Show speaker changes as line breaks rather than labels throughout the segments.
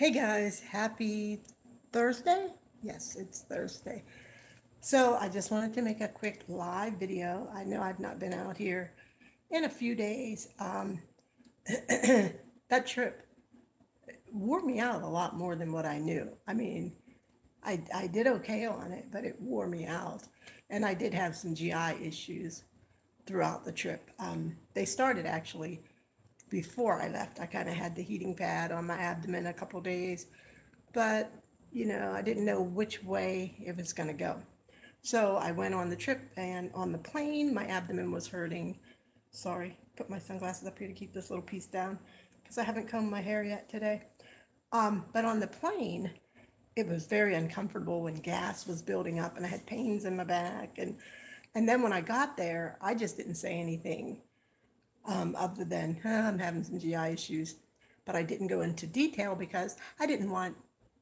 Hey guys, happy Thursday? Yes, it's Thursday. So I just wanted to make a quick live video. I know I've not been out here in a few days. That trip wore me out a lot more than what I knew. I mean, I did okay on it, but it wore me out. And I did have some GI issues throughout the trip. They started actually before I left. I kind of had the heating pad on my abdomen a couple days, but I didn't know which way it was going to go. So I went on the trip, and on the plane, my abdomen was hurting. Sorry, put my sunglasses up here to keep this little piece down because I haven't combed my hair yet today. But on the plane, it was very uncomfortable when gas was building up, and I had pains in my back. And then when I got there, I just didn't say anything other than I'm having some GI issues. But I didn't go into detail because I didn't want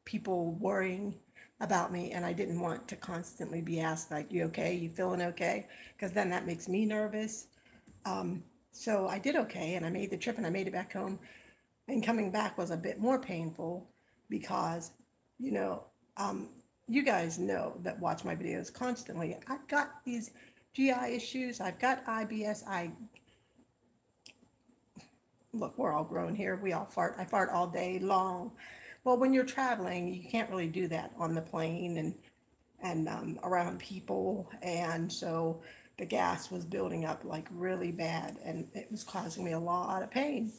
people worrying about me, and I didn't want to constantly be asked, like, you okay? You feeling okay? Because then that makes me nervous. So I did okay, and I made the trip and I made it back home. And coming back was a bit more painful because, you know, um, you guys know that watch my videos constantly. I've got these GI issues. I've got IBS. I look, we're all grown here. We all fart. I fart all day long. Well, when you're traveling, you can't really do that on the plane and around people, and so the gas was building up like really bad, and it was causing me a lot of pain,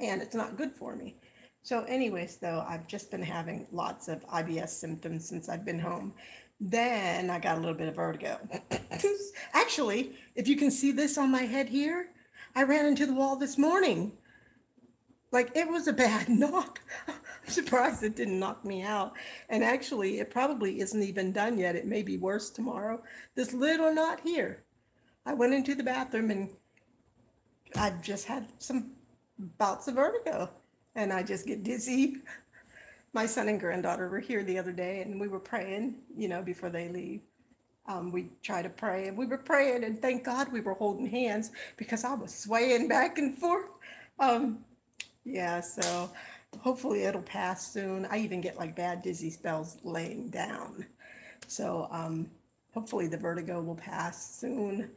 and it's not good for me. So, anyways, though, I've just been having lots of IBS symptoms since I've been home. Then I got a little bit of vertigo. Actually, if you can see this on my head here, I ran into the wall this morning. Like, it was a bad knock. I'm surprised it didn't knock me out. And actually, it probably isn't even done yet. It may be worse tomorrow. This little knot here. I went into the bathroom and I've just had some bouts of vertigo. And I just get dizzy. My son and granddaughter were here the other day and we were praying, before they leave. We try to pray, and we were praying, and thank God we were holding hands because I was swaying back and forth. Um, Yeah, so hopefully it'll pass soon. I even get like bad dizzy spells laying down. So hopefully the vertigo will pass soon.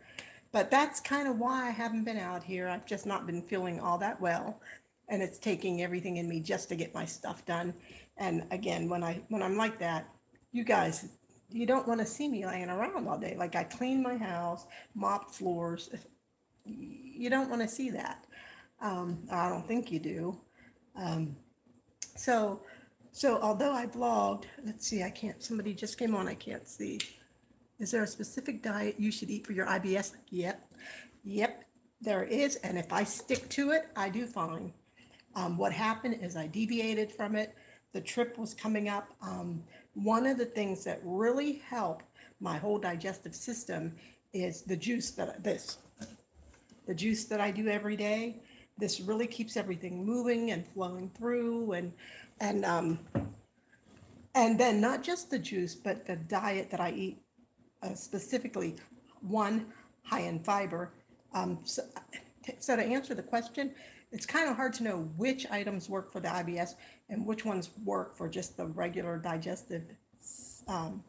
But that's kind of why I haven't been out here. I've just not been feeling all that well. And it's taking everything in me just to get my stuff done. And again, when I'm like that, you guys, you don't want to see me laying around all day. Like I clean my house, mop floors. You don't want to see that. I don't think you do. So, so although I vlogged, let's see, I can't, somebody just came on, I can't see. Is there a specific diet you should eat for your IBS? Yep, there is. And if I stick to it, I do fine. What happened is I deviated from it. The trip was coming up. One of the things that really helped my whole digestive system is the juice that I do every day. This really keeps everything moving and flowing through, and and then not just the juice, but the diet that I eat, specifically one high in fiber. So to answer the question, it's kind of hard to know which items work for the IBS and which ones work for just the regular digestive um,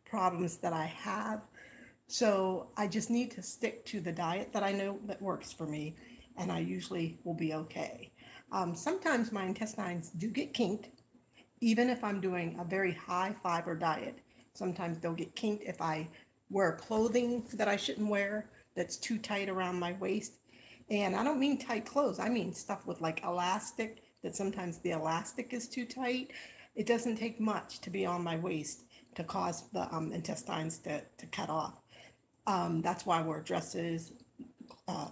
problems that I have. So I just need to stick to the diet that I know that works for me, and I usually will be okay. Sometimes my intestines do get kinked, even if I'm doing a very high fiber diet. Sometimes they'll get kinked if I wear clothing that I shouldn't wear that's too tight around my waist. And I don't mean tight clothes, I mean stuff with like elastic, that sometimes the elastic is too tight. It doesn't take much to be on my waist to cause the intestines to cut off. That's why I wear dresses, uh,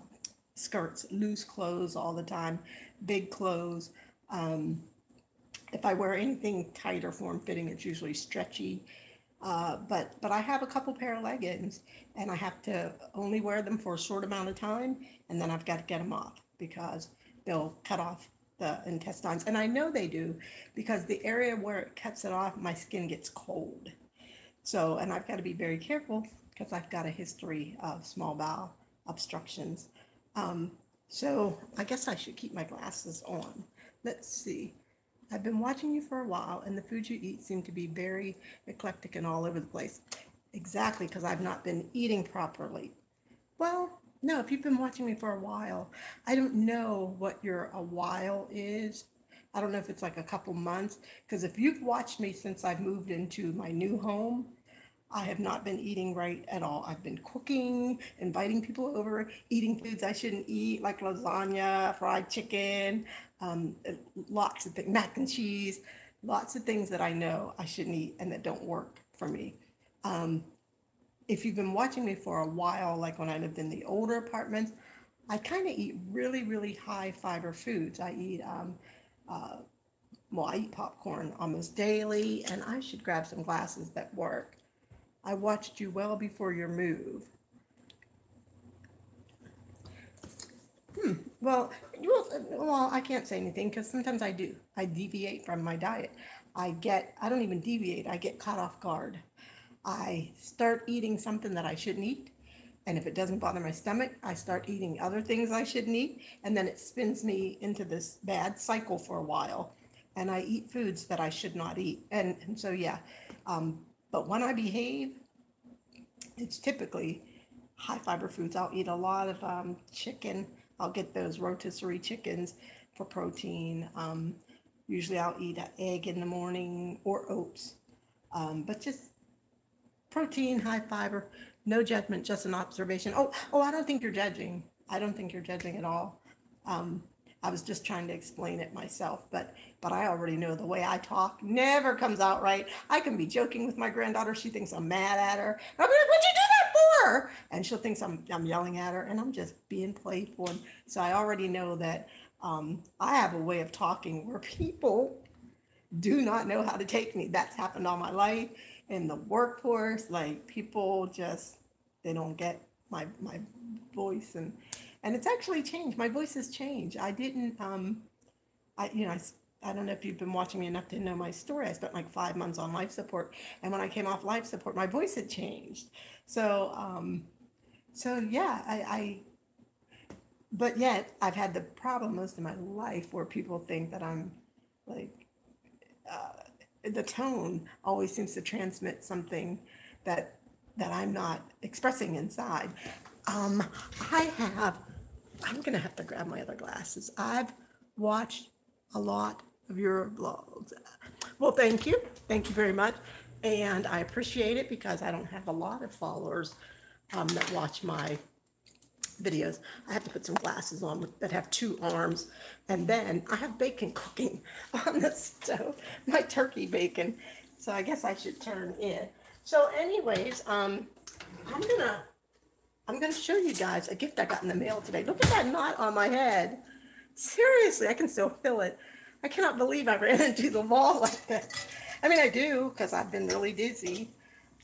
skirts, loose clothes all the time, big clothes. If I wear anything tight or form fitting, it's usually stretchy. But I have a couple pair of leggings, and I have to only wear them for a short amount of time, and then I've got to get them off because they'll cut off the intestines. And I know they do because the area where it cuts it off, my skin gets cold. So, and I've got to be very careful because I've got a history of small bowel obstructions. So I guess I should keep my glasses on. Let's see. I've been watching you for a while, and the foods you eat seem to be very eclectic and all over the place. Exactly, because I've not been eating properly. Well, no, if you've been watching me for a while, I don't know what your a while is. I don't know if it's like a couple months, because if you've watched me since I've moved into my new home, I have not been eating right at all. I've been cooking, inviting people over, eating foods I shouldn't eat, like lasagna, fried chicken, um, lots of things, mac and cheese, lots of things that I know I shouldn't eat and that don't work for me. If you've been watching me for a while, like when I lived in the older apartments, I kind of eat really, really high fiber foods. I eat popcorn almost daily, and I should grab some glasses that work. I watched you well before your move. Well, I can't say anything because sometimes I do. I deviate from my diet. I don't even deviate, I get caught off guard. I start eating something that I shouldn't eat. And if it doesn't bother my stomach, I start eating other things I shouldn't eat. And then it spins me into this bad cycle for a while. And I eat foods that I should not eat. And so, yeah. But when I behave, it's typically high fiber foods. I'll eat a lot of chicken. I'll get those rotisserie chickens for protein. Usually I'll eat an egg in the morning or oats. But just protein, high fiber, no judgment, just an observation. I don't think you're judging. I don't think you're judging at all. Um, I was just trying to explain it myself, but I already know the way I talk never comes out right. I can be joking with my granddaughter. She thinks I'm mad at her. I'll be like, "What'd you do that for?" And she'll think I'm yelling at her, and I'm just being playful. And so I already know that I have a way of talking where people do not know how to take me. That's happened all my life in the workforce. Like people just they don't get my voice and it's actually changed. My voice has changed. I didn't I you know I don't know if you've been watching me enough to know my story. I spent like 5 months on life support, and when I came off life support, my voice had changed. So so yeah, I but yet I've had the problem most of my life where people think that I'm like the tone always seems to transmit something that I'm not expressing inside. Um, I have. I'm gonna have to grab my other glasses. I've watched a lot of your blogs. Well, thank you very much, and I appreciate it because I don't have a lot of followers that watch my videos. I have to put some glasses on that have two arms. And then I have bacon cooking on the stove, my turkey bacon. So I guess I should turn in. So anyways, I'm gonna I'm gonna show you guys a gift I got in the mail today. Look at that knot on my head. Seriously, I can still feel it. I cannot believe I ran into the wall like that. I mean, I do because I've been really dizzy.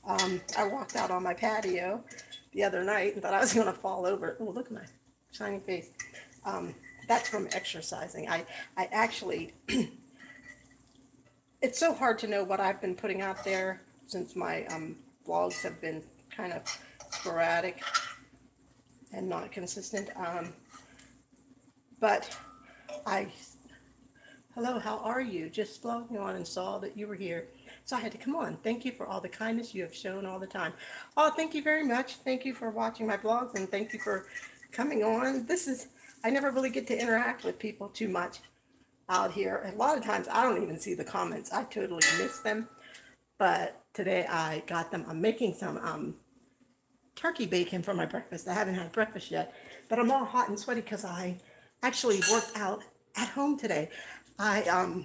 I walked out on my patio the other night and thought I was going to fall over. Oh, look at my shiny face. Um, that's from exercising. I actually, it's so hard to know what I've been putting out there since my vlogs have been kind of sporadic and not consistent. But I hello, how are you? Just logging on and saw that you were here. So I had to come on. Thank you for all the kindness you have shown all the time. Oh, thank you very much. Thank you for watching my blogs and thank you for coming on. I never really get to interact with people too much out here. A lot of times I don't even see the comments. I totally miss them. But today I got them. I'm making some turkey bacon for my breakfast. I haven't had breakfast yet, but I'm all hot and sweaty because I actually worked out at home today. I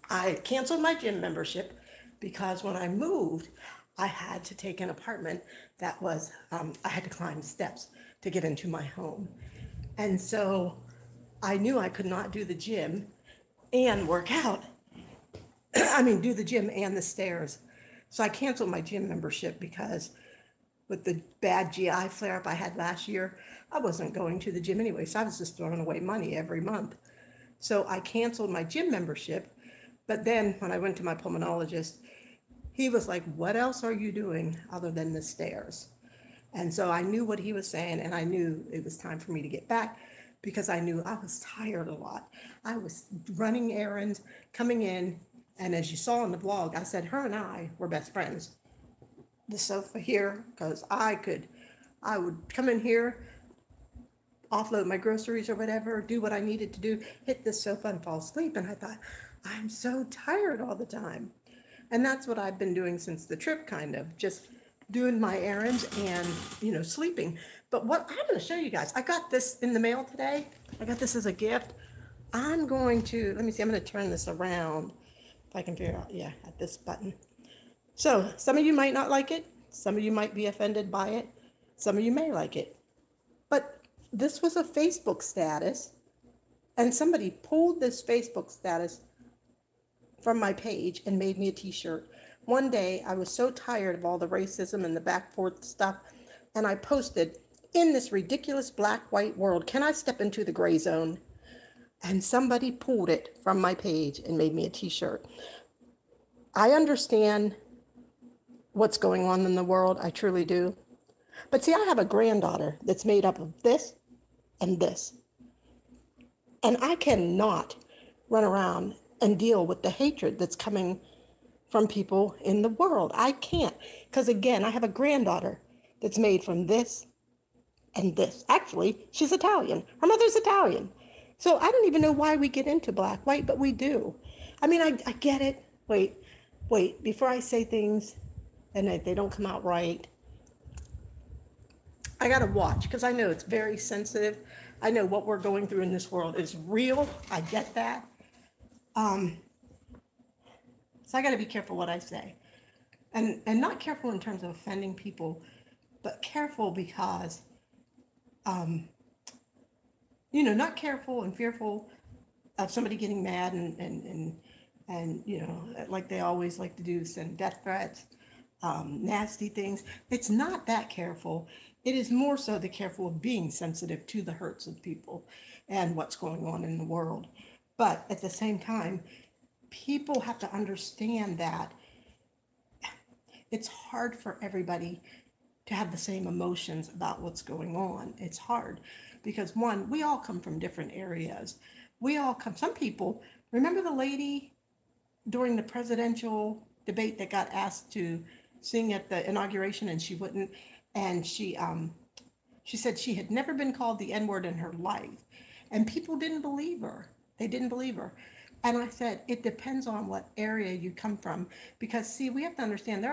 I canceled my gym membership because when I moved, I had to take an apartment that was I had to climb steps to get into my home, and so I knew I could not do the gym and work out. I mean, do the gym and the stairs. So I canceled my gym membership because with the bad GI flare up I had last year, I wasn't going to the gym anyway. So I was just throwing away money every month. So I canceled my gym membership. But then when I went to my pulmonologist, he was like, "What else are you doing other than the stairs?" And so I knew what he was saying, and I knew it was time for me to get back because I knew I was tired a lot. I was running errands, coming in, and as you saw in the vlog, I said her and I were best friends. The sofa here, because I would come in here, offload my groceries or whatever, do what I needed to do, hit the sofa and fall asleep. And I thought, I'm so tired all the time. And that's what I've been doing since the trip, kind of just doing my errands and, sleeping. But what I'm going to show you guys, I got this in the mail today. I got this as a gift. I'm going to, let me see, I'm going to turn this around if I can figure out, yeah, at this button. So some of you might not like it. Some of you might be offended by it. Some of you may like it. But this was a Facebook status, and somebody pulled this Facebook status from my page and made me a t-shirt. One day I was so tired of all the racism and the back forth stuff, and I posted, in this ridiculous black-white world, can I step into the gray zone? And somebody pulled it from my page and made me a t-shirt. I understand what's going on in the world, I truly do. But see, I have a granddaughter that's made up of this and this. And I cannot run around and deal with the hatred that's coming from people in the world. I can't. Because again, I have a granddaughter that's made from this and this. Actually, she's Italian. Her mother's Italian. So I don't even know why we get into black, white, but we do. I mean, I get it. Wait, before I say things and they don't come out right, I got to watch because I know it's very sensitive. I know what we're going through in this world is real. I get that. So I got to be careful what I say. And not careful in terms of offending people, but careful because, not careful and fearful of somebody getting mad and like they always like to do, send death threats, nasty things. It's not that careful. It is more so the careful of being sensitive to the hurts of people and what's going on in the world. But at the same time, people have to understand that it's hard for everybody to have the same emotions about what's going on. It's hard because, one, we all come from different areas. Some people, remember the lady during the presidential debate that got asked to sing at the inauguration and she wouldn't, and she said she had never been called the N-word in her life, and people didn't believe her. They didn't believe her. And I said, it depends on what area you come from, because see, we have to understand there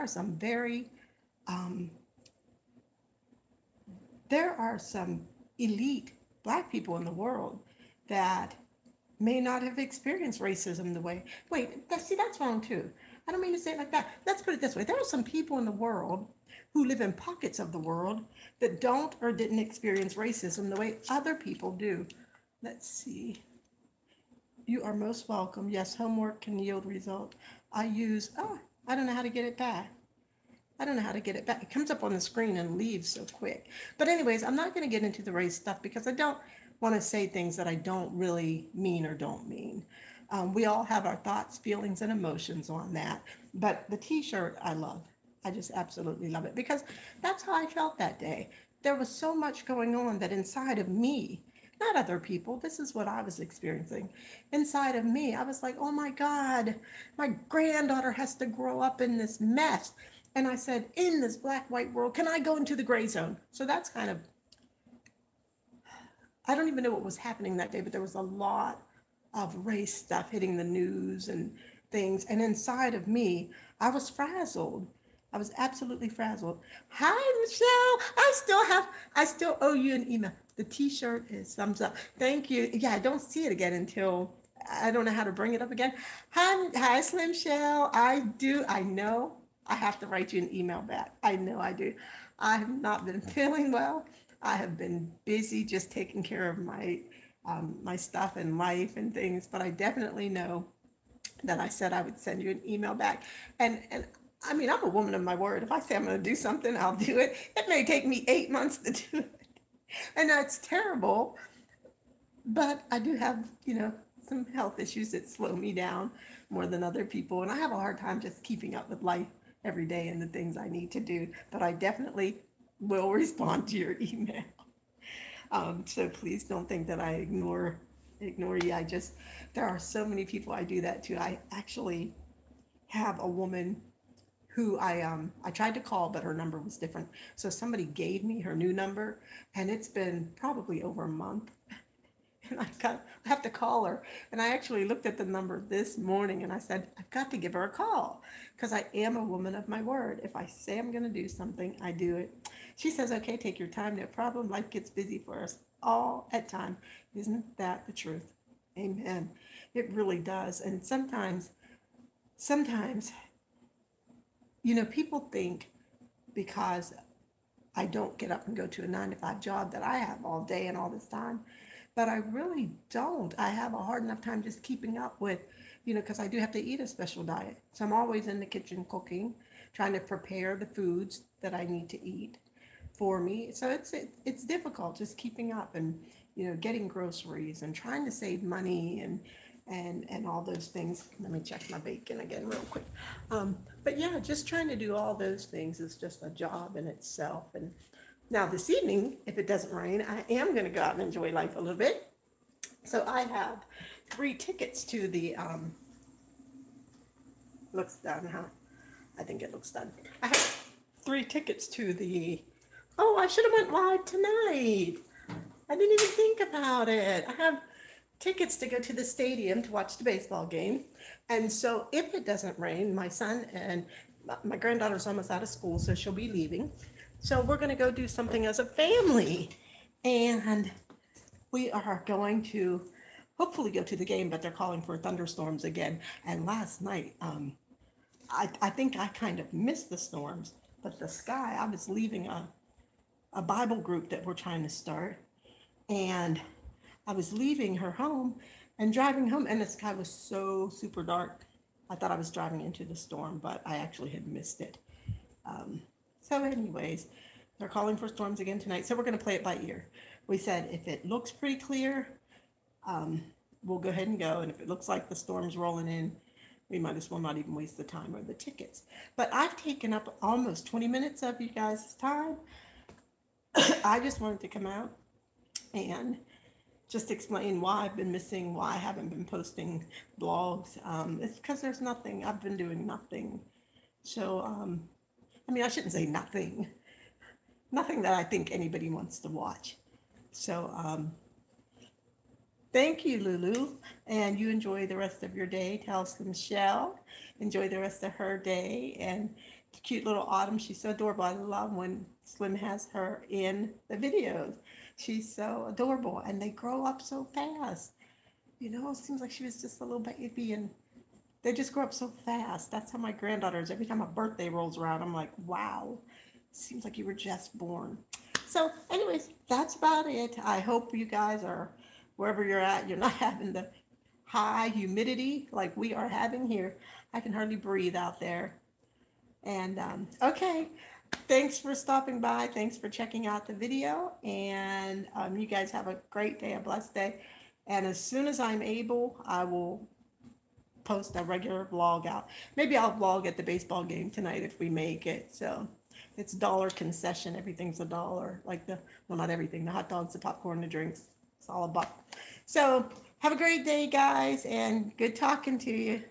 are some elite black people in the world that may not have experienced racism the way, that's wrong too. I don't mean to say it like that. Let's put it this way. There are some people in the world who live in pockets of the world that don't or didn't experience racism the way other people do. Let's see. You are most welcome. Yes, homework can yield result. I don't know how to get it back. It comes up on the screen and leaves so quick. But anyways, I'm not going to get into the race stuff because I don't want to say things that I don't really mean or don't mean. We all have our thoughts, feelings, and emotions on that. But the t-shirt I love. I just absolutely love it because that's how I felt that day. There was so much going on that inside of me, not other people, this is what I was experiencing. Inside of me, I was like, oh my God, my granddaughter has to grow up in this mess. And I said, in this black, white world, can I go into the gray zone? So that's kind of, I don't even know what was happening that day, but there was a lot of race stuff hitting the news and things. And inside of me, I was frazzled. I was absolutely frazzled. Hi, Michelle. I still owe you an email. The t-shirt is thumbs up. Thank you. Yeah, I don't see it again until, I don't know how to bring it up again. Hi, Slim Shell. I know I have to write you an email back. I know I do. I have not been feeling well. I have been busy just taking care of my stuff and life and things, but I definitely know that I said I would send you an email back. And I mean, I'm a woman of my word. If I say I'm going to do something, I'll do it. It may take me 8 months to do it. And that's terrible. But I do have, some health issues that slow me down more than other people. And I have a hard time just keeping up with life every day and the things I need to do. But I definitely will respond to your email. So please don't think that I ignore you. I just there are so many people I do that to. I actually have a woman who I tried to call, but her number was different. So somebody gave me her new number, and it's been probably over a month. And I have to call her. And I actually looked at the number this morning and I said, I've got to give her a call because I am a woman of my word. If I say I'm going to do something, I do it. She says, okay, take your time, no problem. Life gets busy for us all at time. Isn't that the truth? Amen. It really does. And sometimes, people think because I don't get up and go to a 9 to 5 job that I have all day and all this time. But I really don't. I have a hard enough time just keeping up with, because I do have to eat a special diet. So I'm always in the kitchen cooking, trying to prepare the foods that I need to eat for me. So it's difficult just keeping up and, getting groceries and trying to save money and all those things. Let me check my bacon again real quick. But yeah, just trying to do all those things is just a job in itself. And now this evening, if it doesn't rain, I am going to go out and enjoy life a little bit. So I have 3 tickets to the, looks done, huh? I think it looks done. I have 3 tickets to the, oh, I should have went live tonight. I didn't even think about it. I have tickets to go to the stadium to watch the baseball game. And so if it doesn't rain, my son and my granddaughter's almost out of school, so she'll be leaving. So we're going to go do something as a family. And we are going to hopefully go to the game, but they're calling for thunderstorms again. And last night, I think I kind of missed the storms, but the sky, I was leaving a Bible group that we're trying to start. And I was leaving her home and driving home, and the sky was so super dark. I thought I was driving into the storm, but I actually had missed it. So, anyways, they're calling for storms again tonight, so we're going to play it by ear. We said if it looks pretty clear, we'll go ahead and go, and if it looks like the storm's rolling in, we might as well not even waste the time or the tickets. But I've taken up almost 20 minutes of you guys' time. I just wanted to come out and just explain why I've been missing, why I haven't been posting blogs. It's because there's nothing. I've been doing nothing. So, I shouldn't say nothing. Nothing that I think anybody wants to watch. So, thank you, Lulu. And you enjoy the rest of your day. Tell Michelle, enjoy the rest of her day. And cute little Autumn, she's so adorable. I love when Slim has her in the videos. She's so adorable, and they grow up so fast. It seems like she was just a little baby, and they just grow up so fast. That's how my granddaughters, every time a birthday rolls around, I'm like, wow, seems like you were just born. So, anyways, that's about it. I hope you guys are, wherever you're at, you're not having the high humidity like we are having here. I can hardly breathe out there. And okay, thanks for stopping by. Thanks for checking out the video. And you guys have a great day, a blessed day. And as soon as I'm able, I will post a regular vlog out. Maybe I'll vlog at the baseball game tonight if we make it. So it's dollar concession. Everything's $1. Like well, not everything. The hot dogs, the popcorn, the drinks. It's all $1. So have a great day, guys. And good talking to you.